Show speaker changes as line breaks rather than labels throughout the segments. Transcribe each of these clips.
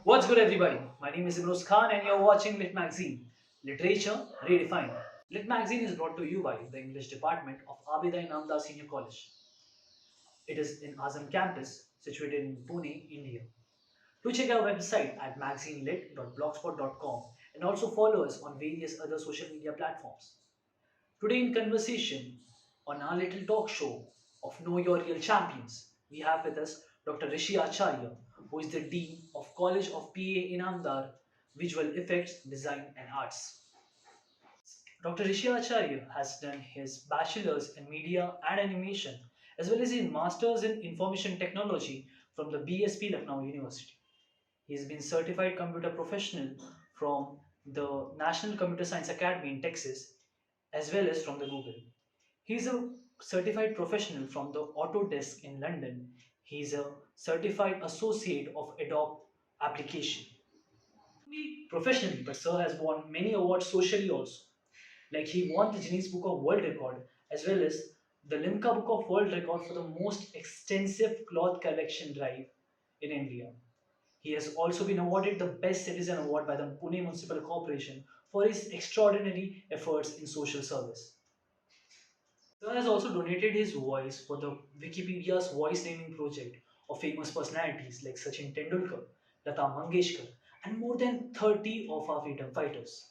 What's good, everybody? My name is Imroz and you're watching Lit Magazine, Literature Redefined. Lit Magazine is brought to you by the English Department of Abida Inamdar Senior College. It is in Azam campus, situated in Pune, India. Do check our website at magazinelit.blogspot.com and also follow us on various other social media platforms. Today, in conversation on our little talk show of Know Your Real Champions, we have with us Dr. Rishi Acharya, who is the Dean of College of P.A. Inamdar, Visual Effects, Design and Arts. Dr. Rishi Acharya has done his bachelor's in media and animation as well as his master's in information technology from the BSP Lucknow University. He has been certified computer professional from the National Computer Science Academy in Texas as well as from the Google. He is a certified professional from the Autodesk in London. He is a certified associate of Adobe application. Professionally, but Sir has won many awards socially also. Like he won the Guinness Book of World Record as well as the Limca Book of World Record for the most extensive cloth collection drive in India. He has also been awarded the Best Citizen Award by the Pune Municipal Corporation for his extraordinary efforts in social service. Sir has also donated his voice for the Wikipedia's voice naming project of famous personalities like Sachin Tendulkar, Lata Mangeshkar, and more than 30 of our freedom fighters.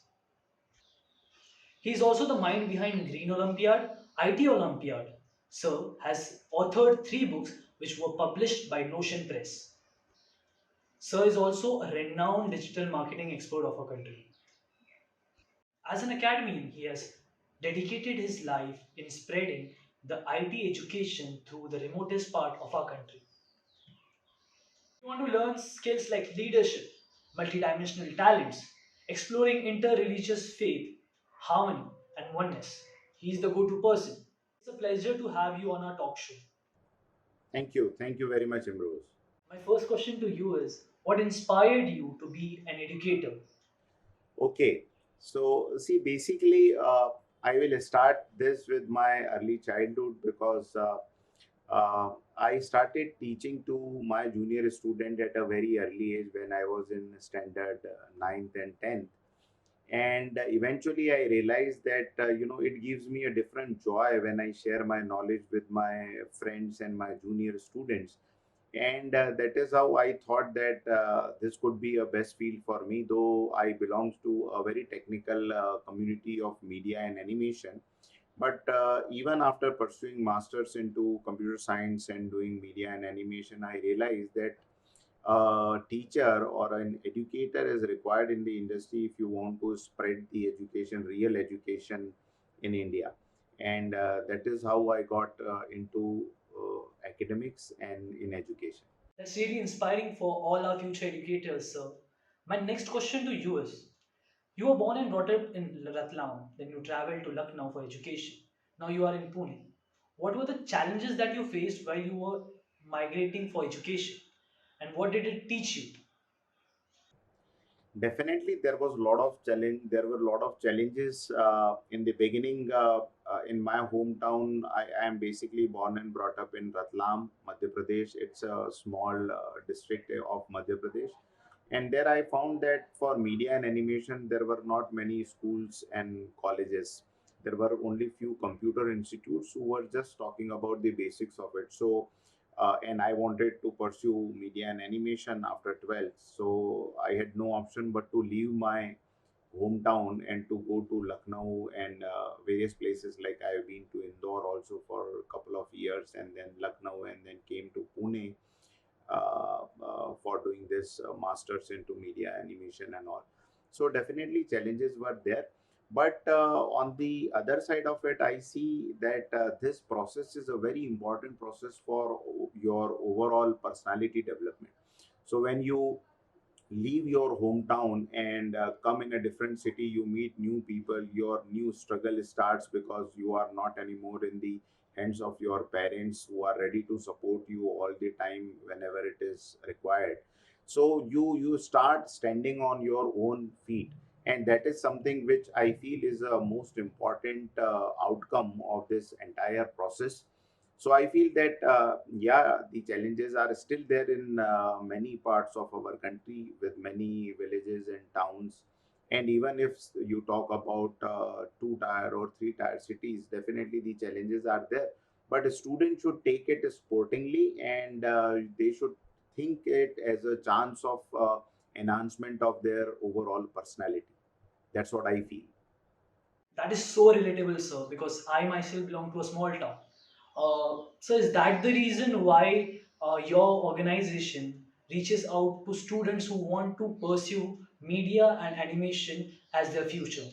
He is also the mind behind Green Olympiad, IT Olympiad. Sir has authored three books which were published by Notion Press. Sir is also a renowned digital marketing expert of our country. As an academic, he has dedicated his life in spreading the IT education through the remotest part of our country. You want to learn skills like leadership, multidimensional talents, exploring inter-religious faith, harmony, and oneness. He is the go-to person. It's a pleasure to have you on our talk show.
Thank you. Thank you very much, Imroz.
My first question to you is what inspired you to be an educator?
Okay. So, see, basically, I will start this with my early childhood because I started teaching to my junior student at a very early age when I was in standard 9th and 10th. And eventually, I realized that, it gives me a different joy when I share my knowledge with my friends and my junior students, and that is how I thought that this could be a best field for me, though I belongs to a very technical community of media and animation. But even after pursuing masters into computer science and doing media and animation, I realized that a teacher or an educator is required in the industry if you want to spread the education, real education in India. And that is how I got into academics and in education.
That's really inspiring for all our future educators, sir. My next question to you is you were born and brought up in Ratlam, then you traveled to Lucknow for education. Now you are in Pune. What were the challenges that you faced while you were migrating for education? And what did it teach you?
Definitely, there was a lot of challenge. There were a lot of challenges in the beginning. In my hometown, I am basically born and brought up in Ratlam, Madhya Pradesh. It's a small district of Madhya Pradesh, and there I found that for media and animation, there were not many schools and colleges. There were only few computer institutes who were just talking about the basics of it. So and I wanted to pursue media and animation after 12th. So I had no option but to leave my hometown and to go to Lucknow and various places. Like I've been to Indore also for a couple of years, and then Lucknow, and then came to Pune for doing this masters into media animation and all. So definitely challenges were there, but on the other side of it, I see that this process is a very important process for your overall personality development. So when you leave your hometown and come in a different city, you meet new people, your new struggle starts because you are not anymore in the hands of your parents who are ready to support you all the time whenever it is required. So you start standing on your own feet, and that is something which I feel is a most important outcome of this entire process. So I feel that yeah, the challenges are still there in many parts of our country with many villages and towns. And even if you talk about two tier or three tier cities, definitely the challenges are there. But a student should take it sportingly, and they should think it as a chance of enhancement of their overall personality. That's what I feel.
That is so relatable, sir, because I myself belong to a small town. So, is that the reason why your organization reaches out to students who want to pursue media and animation as their future?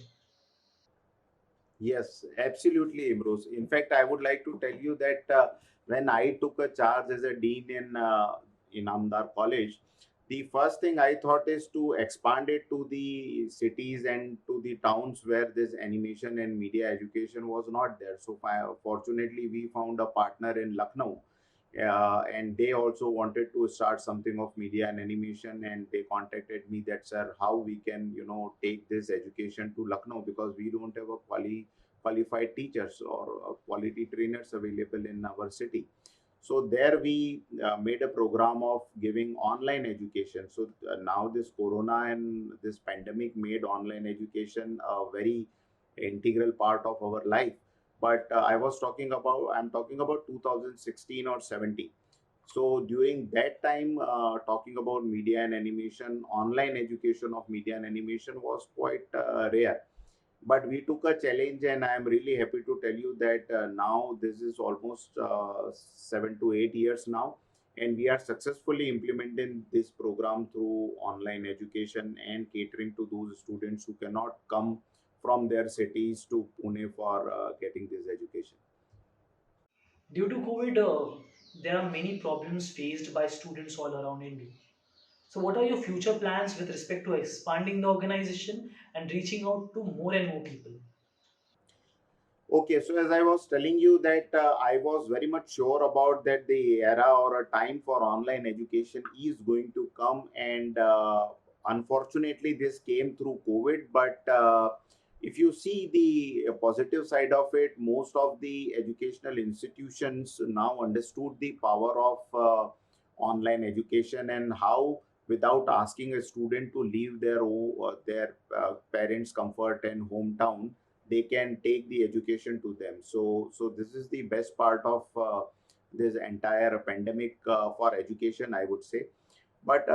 Yes, absolutely, Imroz. In fact, I would like to tell you that when I took a charge as a dean in Inamdar College, the first thing I thought is to expand it to the cities and to the towns where this animation and media education was not there. So, fortunately, we found a partner in Lucknow, and they also wanted to start something of media and animation, and they contacted me that, sir, how we can take this education to Lucknow, because we don't have a qualified teachers or quality trainers available in our city. So there we made a program of giving online education. So now this corona and this pandemic made online education a very integral part of our life. But I'm talking about 2016 or 17. So during that time, talking about media and animation, online education of media and animation was quite rare. But we took a challenge, and I am really happy to tell you that now this is almost 7 to 8 years now, and we are successfully implementing this program through online education and catering to those students who cannot come from their cities to Pune for getting this education.
Due to COVID, there are many problems faced by students all around India. So, what are your future plans with respect to expanding the organization and reaching out to more and more people?
Okay, so as I was telling you that I was very much sure about that the era or a time for online education is going to come, and unfortunately this came through COVID. But if you see the positive side of it, most of the educational institutions now understood the power of online education, and how without asking a student to leave their parents' comfort and hometown, they can take the education to them. So this is the best part of this entire pandemic for education, I would say. But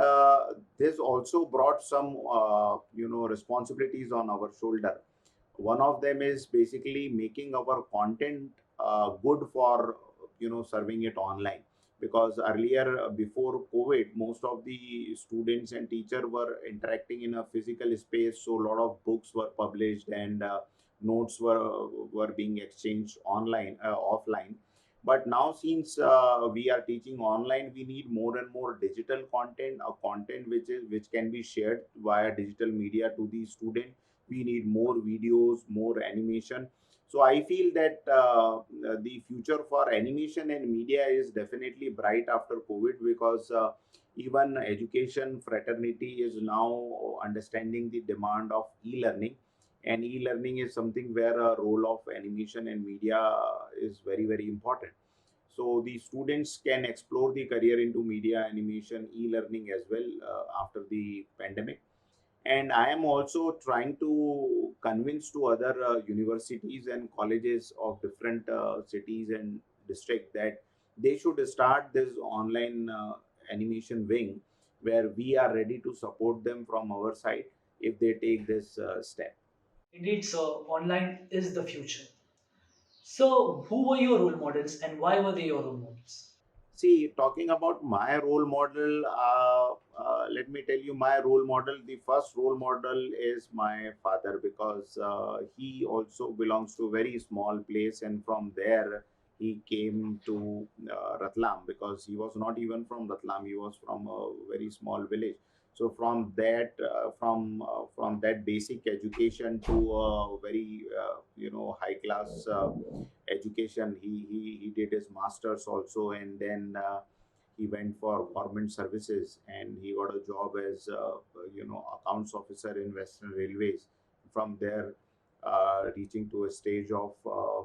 this also brought some responsibilities on our shoulder. One of them is basically making our content good for serving it online, because earlier, before COVID, most of the students and teacher were interacting in a physical space, so a lot of books were published, and notes were being exchanged online offline. But now, since we are teaching online, we need more and more digital content, a content which can be shared via digital media to the student. We need more videos, more animation. So I feel that the future for animation and media is definitely bright after COVID, because even education fraternity is now understanding the demand of e-learning, and e-learning is something where a role of animation and media is very very important. So the students can explore the career into media, animation, e-learning as well after the pandemic. And I am also trying to convince to other universities and colleges of different cities and district that they should start this online animation wing, where we are ready to support them from our side if they take this step.
Indeed, sir, online is the future. So, who were your role models and why were they your role models?
See, talking about my role model, let me tell you my role model. The first role model is my father, because he also belongs to a very small place, and from there he came to Ratlam, because he was not even from Ratlam. He was from a very small village. So from that basic education to a very high class education, he did his masters also, and then he went for government services, and he got a job as accounts officer in Western Railways. From there, reaching to a stage of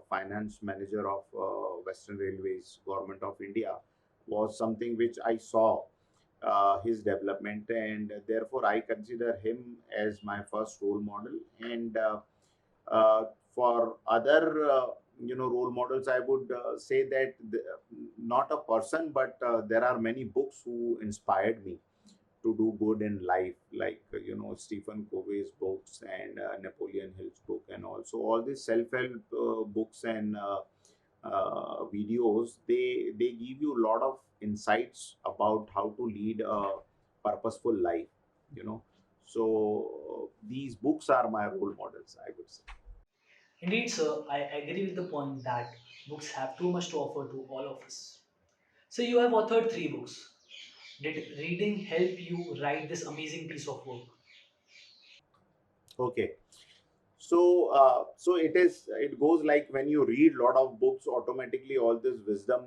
finance manager of Western Railways, Government of India, was something which I saw his development, and therefore I consider him as my first role model. And uh, for other role models, I would say that not a person, but there are many books who inspired me to do good in life, like Stephen Covey's books and Napoleon Hill's book, and also all these self-help books and videos. They give you a lot of insights about how to lead a purposeful life. You know, so these books are my role models, I would say.
Indeed, sir, I agree with the point that books have too much to offer to all of us. So you have authored three books. Did reading help you write this amazing piece of work?
Okay. So it goes like when you read lot of books, automatically all this wisdom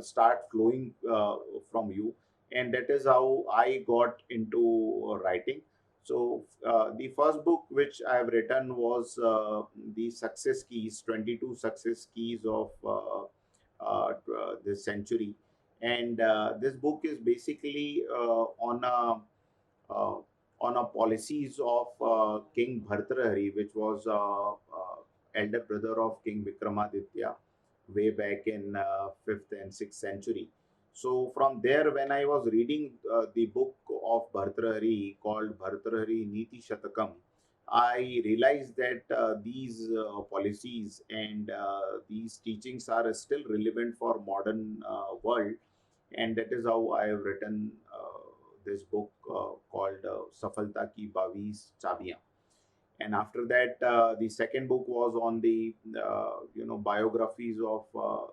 start flowing from you, and that is how I got into writing. So the first book which I have written was the success keys, 22 success keys of this century. And this book is basically uh, on a policies of King Bhartrahari, which was elder brother of King Vikramaditya, way back in 5th and 6th century. So from there, when I was reading the book of Bhartrahari called Bhartrahari Niti Shatakam, I realized that these policies and these teachings are still relevant for modern world, and that is how I have written this book called Safalta Ki 22 Chabiyan. And after that, the second book was on the biographies of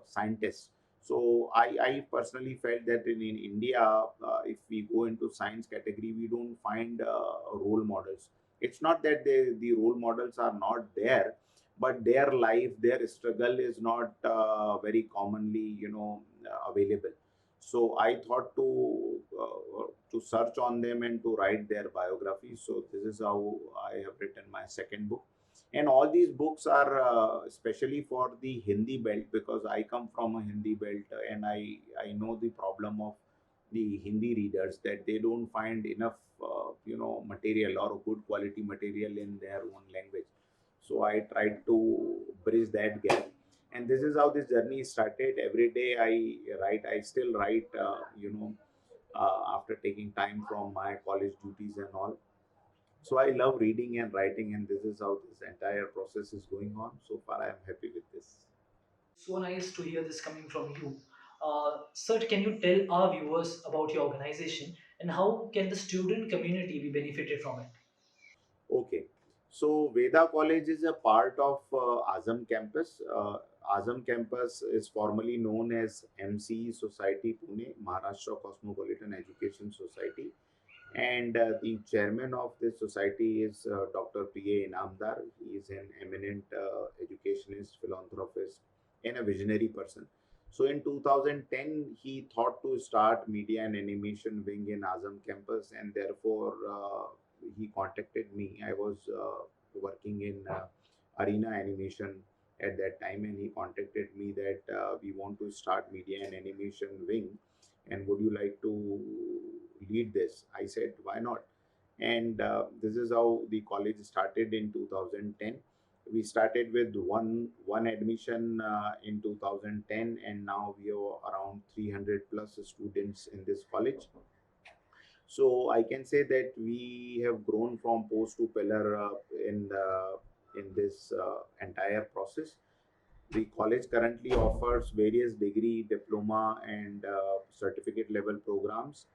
scientists. So I personally felt that in India, if we go into science category, we don't find role models. It's not that the role models are not there, but their life, their struggle is not very commonly available. So I thought to search on them and to write their biographies. So this is how I have written my second book. And all these books are especially for the Hindi belt, because I come from a Hindi belt, and I know the problem of the Hindi readers, that they don't find enough material or good quality material in their own language. So I tried to bridge that gap, and this is how this journey started. Every day I still write, after taking time from my college duties and all. So I love reading and writing, and this is how this entire process is going on. So far, I am happy with this.
So nice to hear this coming from you. Sir, can you tell our viewers about your organization and how can the student community be benefited from it?
Okay. So VEDA College is a part of Azam campus. Azam campus is formerly known as MCE Society Pune, Maharashtra Cosmopolitan Education Society. And the chairman of this society is Dr. P.A. Inamdar. He is an eminent educationist, philanthropist, and a visionary person. So in 2010, he thought to start media and animation wing in Azam campus, and therefore he contacted me. I was working in arena animation at that time, and he contacted me that we want to start media and animation wing, and would you like to lead this? I said, why not? And this is how the college started in 2010. We started with one admission in 2010, and now we are around 300 plus students in this college. So I can say that we have grown from post to pillar in this entire process. The college currently offers various degree, diploma, and certificate level programs.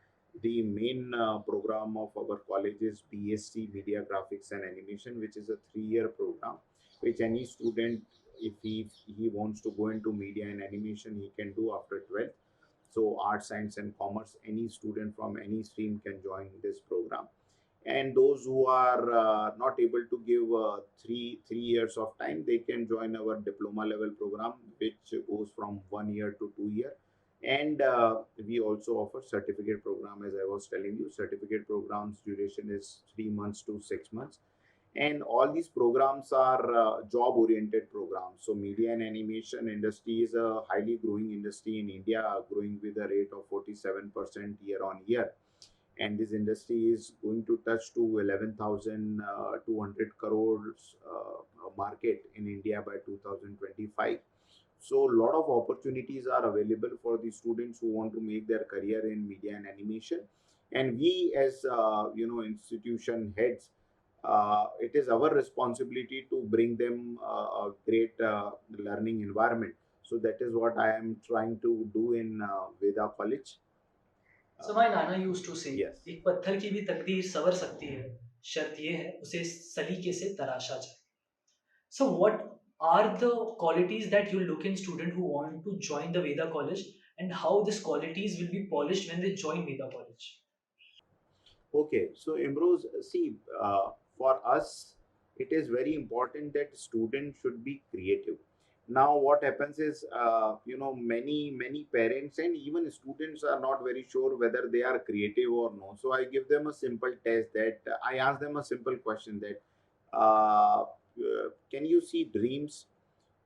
The main program of our college is BSc Media Graphics and Animation, which is a 3-year program, which any student, if he wants to go into media and animation, he can do after 12th. So, arts, science, and commerce, any student from any stream can join this program. And those who are not able to give three years of time, they can join our diploma level program, which goes from 1 year to 2 year. And we also offer certificate program. As I was telling you, certificate programs duration is 3 months to 6 months. and all these programs are job oriented programs. So media and animation industry is a highly growing industry in India, growing with a rate of 47% year on year, and this industry is going to touch to 11,200 crores market in India by 2025. So a lot of opportunities are available for the students who want to make their career in media and animation. And we as institution heads, it is our responsibility to bring them a great learning environment. So that is what I am trying to do in VEDA College.
So my nana used to say,
Yes.
एक पत्थर की भी तकदीर संवर सकती है, शर्त ये है उसे सलीके से तराशा जाए. So what are the qualities that you look in student who want to join the Veda College, and how these qualities will be polished when they join Veda College?
Okay, so Imroz, see, for us, it is very important that students should be creative. Now, what happens is, many parents and even students are not very sure whether they are creative or no. So I give them a simple test that I ask them a simple question that, can you see dreams?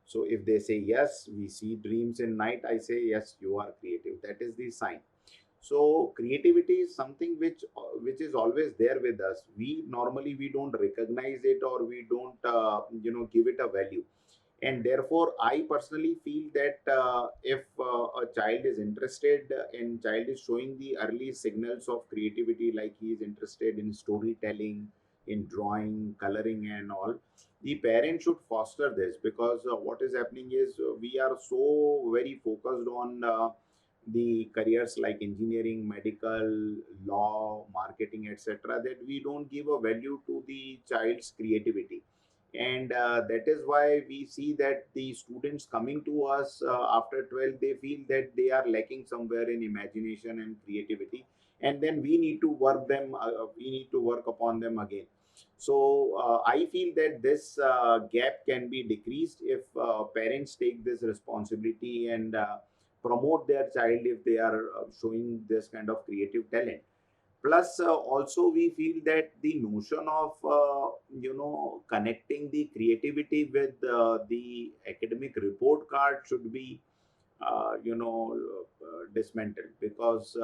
So if they say yes, we see dreams in night. I say yes, you are creative. That is the sign. So creativity is something which is always there with us. We normally we don't recognize it, or we don't give it a value. And therefore I personally feel that if a child is interested and child is showing the early signals of creativity, like he is interested in storytelling, in drawing, coloring and all, the parent should foster this, because what is happening is we are so very focused on the careers like engineering, medical, law, marketing, etc., that we don't give a value to the child's creativity. And that is why we see that the students coming to us after 12, they feel that they are lacking somewhere in imagination and creativity, and then we need to work upon them again. So I feel that this gap can be decreased if parents take this responsibility and promote their child if they are showing this kind of creative talent. Plus also we feel that the notion of connecting the creativity with the academic report card should be dismantled, because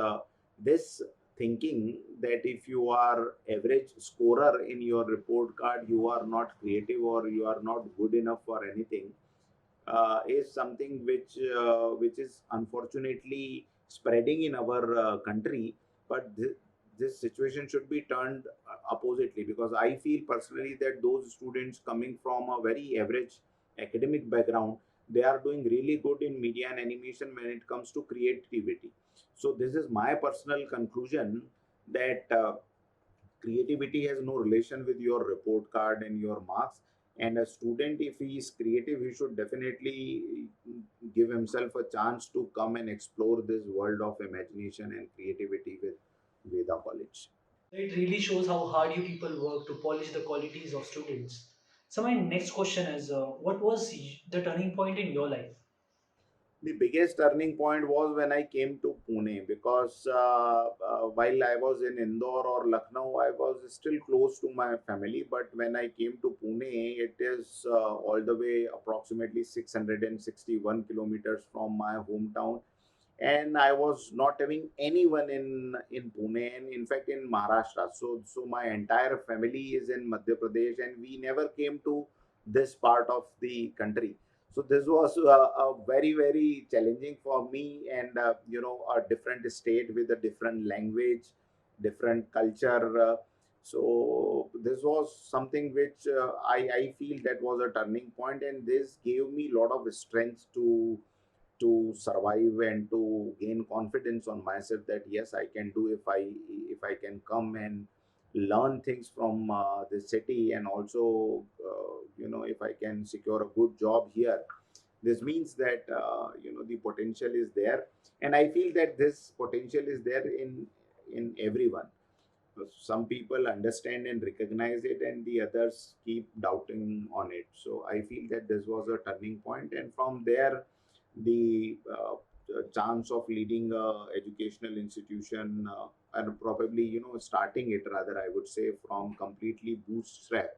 this thinking that if you are average scorer in your report card, you are not creative or you are not good enough for anything, is something which is unfortunately spreading in our country. But this situation should be turned oppositely, because I feel personally that those students coming from a very average academic background, they are doing really good in media and animation when it comes to creativity. So this is my personal conclusion, that creativity has no relation with your report card and your marks. And a student, if he is creative, he should definitely give himself a chance to come and explore this world of imagination and creativity with Veda College.
So it really shows how hard you people work to polish the qualities of students. So my next question is, what was the turning point in your life?
The biggest turning point was when I came to Pune, because while I was in Indore or Lucknow, I was still close to my family. But when I came to Pune, it is all the way approximately 661 kilometers from my hometown, and I was not having anyone in Pune, and in fact in Maharashtra. So my entire family is in Madhya Pradesh, and we never came to this part of the country. So this was a very challenging for me, and a different state with a different language, different culture. So this was something which I feel that was a turning point, and this gave me a lot of strength to survive and to gain confidence on myself, that yes, I can do, if I can come and learn things from the city, and also if I can secure a good job here. This means that the potential is there, and I feel that this potential is there in everyone. Some people understand and recognize it, and the others keep doubting on it. So I feel that this was a turning point, and from there the chance of leading a educational institution, and probably starting it, rather I would say, from completely bootstrap,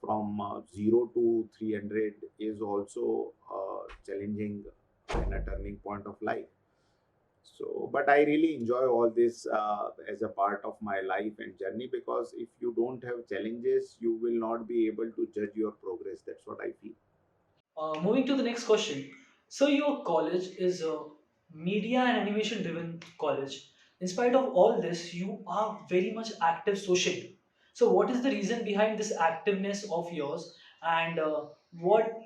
from 0 to 300 is also challenging and a turning point of life. So, but I really enjoy all this as a part of my life and journey, because if you don't have challenges, you will not be able to judge your progress. That's what I feel.
Moving to the next question. So, your college is a media and animation driven college. In spite of all this, you are very much active socially. So, what is the reason behind this activeness of yours, and what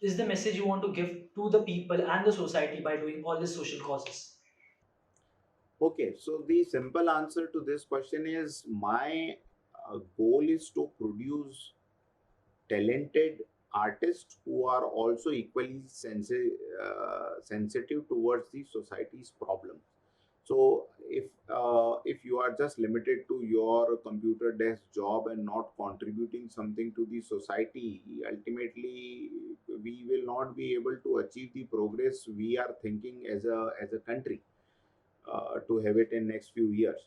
is the message you want to give to the people and the society by doing all these social causes?
Okay, so the simple answer to this question is my goal is to produce talented artists who are also equally sensitive towards the society's problems. So if you are just limited to your computer desk job and not contributing something to the society, ultimately we will not be able to achieve the progress we are thinking as a country to have it in next few years.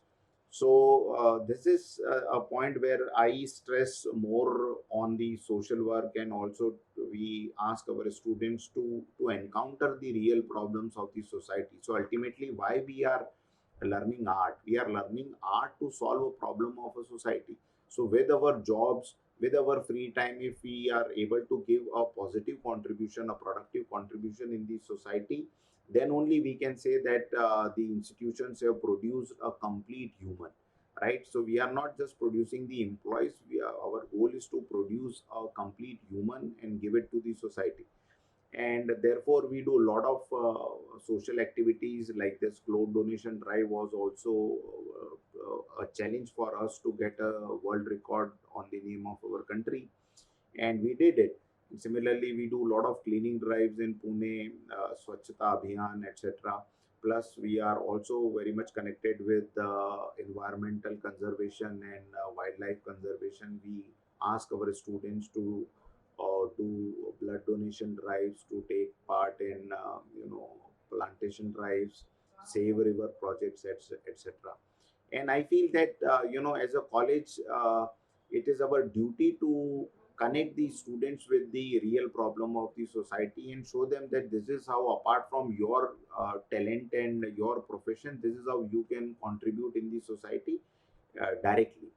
So this is a point where I stress more on the social work, and also we ask our students to encounter the real problems of the society. So ultimately, why we are learning art? We are learning art to solve a problem of a society. So with our jobs, with our free time, if we are able to give a positive contribution, a productive contribution in the society, then only we can say that the institutions have produced a complete human, right? So we are not just producing the employees. Our goal is to produce a complete human and give it to the society. And therefore we do a lot of social activities, like this clothes donation drive was also a challenge for us to get a world record on the name of our country, and we did it. Similarly, we do a lot of cleaning drives in Pune, Swachhata Abhiyan, etc. Plus, we are also very much connected with environmental conservation and wildlife conservation. We ask our students to do blood donation drives, to take part in plantation drives, save river projects, etc. And I feel that as a college, it is our duty to connect the students with the real problem of the society and show them that this is how, apart from your talent and your profession, this is how you can contribute in the society directly.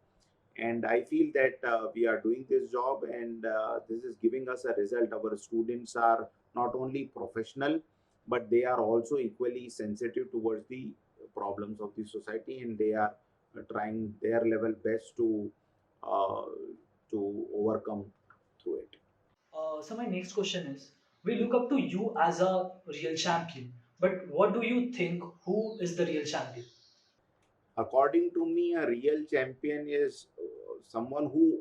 And I feel that we are doing this job, and this is giving us a result. Our students are not only professional, but they are also equally sensitive towards the problems of the society, and they are trying their level best uh, to overcome through it.
So my next question is: we look up to you as a real champion, but what do you think? Who is the real champion?
According to me, a real champion is someone who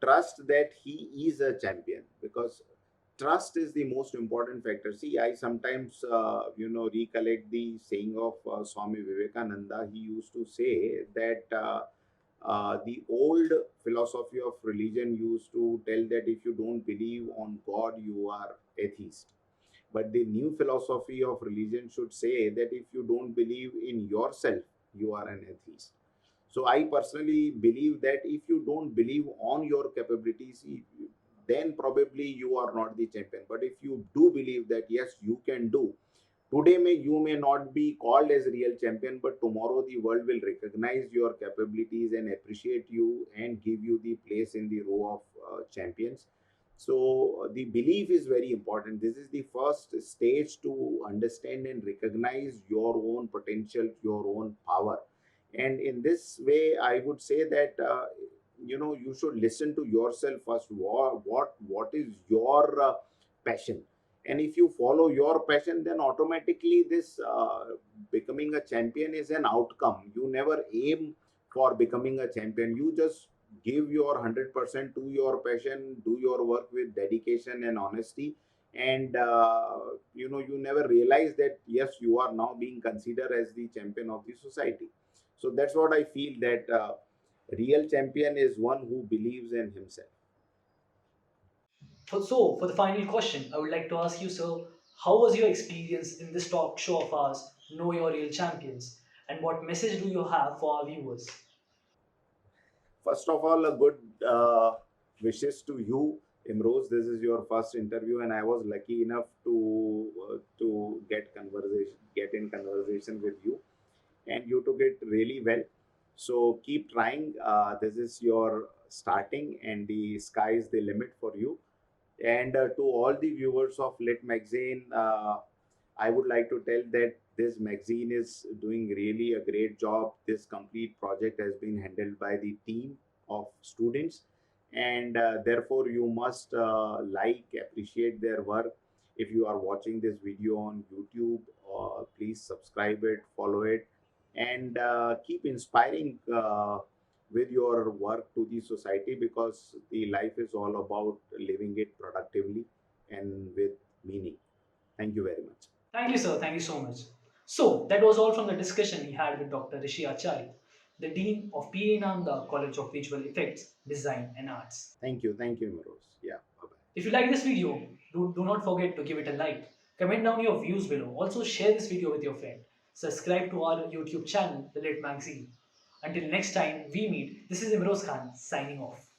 trusts that he is a champion, because trust is the most important factor. See, I sometimes recollect the saying of Swami Vivekananda. He used to say that the old philosophy of religion used to tell that if you don't believe on God, you are atheist. But the new philosophy of religion should say that if you don't believe in yourself, you are an atheist. So I personally believe that if you don't believe on your capabilities, then probably you are not the champion. But if you do believe that yes, you can do, today you may not be called as real champion, but tomorrow the world will recognize your capabilities and appreciate you and give you the place in the row of champions. So the belief is very important. This is the first stage to understand and recognize your own potential, your own power. And in this way, I would say that you should listen to yourself first. What is your passion? And if you follow your passion, then automatically this becoming a champion is an outcome. You never aim for becoming a champion. You just give your 100% to your passion, do your work with dedication and honesty, and you never realize that yes, you are now being considered as the champion of the society. So that's what I feel, that real champion is one who believes in himself.
For the final question, I would like to ask you, sir, how was your experience in this talk show of ours, Know Your Real Champions, and what message do you have for our viewers?
First of all, a good wishes to you, Imroz. This is your first interview, and I was lucky enough to get in conversation with you, and you took it really well. So keep trying. This is your starting, and the sky is the limit for you. And to all the viewers of Lit Magazine, I would like to tell that this magazine is doing really a great job. This complete project has been handled by the team of students, and therefore you must appreciate their work. If you are watching this video on YouTube, please subscribe it, follow it, and keep inspiring with your work to the society, because the life is all about living it productively and with meaning. Thank you very much.
Thank you, sir. Thank you so much. So, that was all from the discussion we had with Dr. Rishi Acharya, the Dean of P.A. Inamdar College of Visual Effects, Design and Arts.
Thank you, Imroz. Yeah, bye bye.
If you like this video, do not forget to give it a like. Comment down your views below. Also, share this video with your friend. Subscribe to our YouTube channel, The Lit Magazine. Until next time we meet, this is Imroz Khan signing off.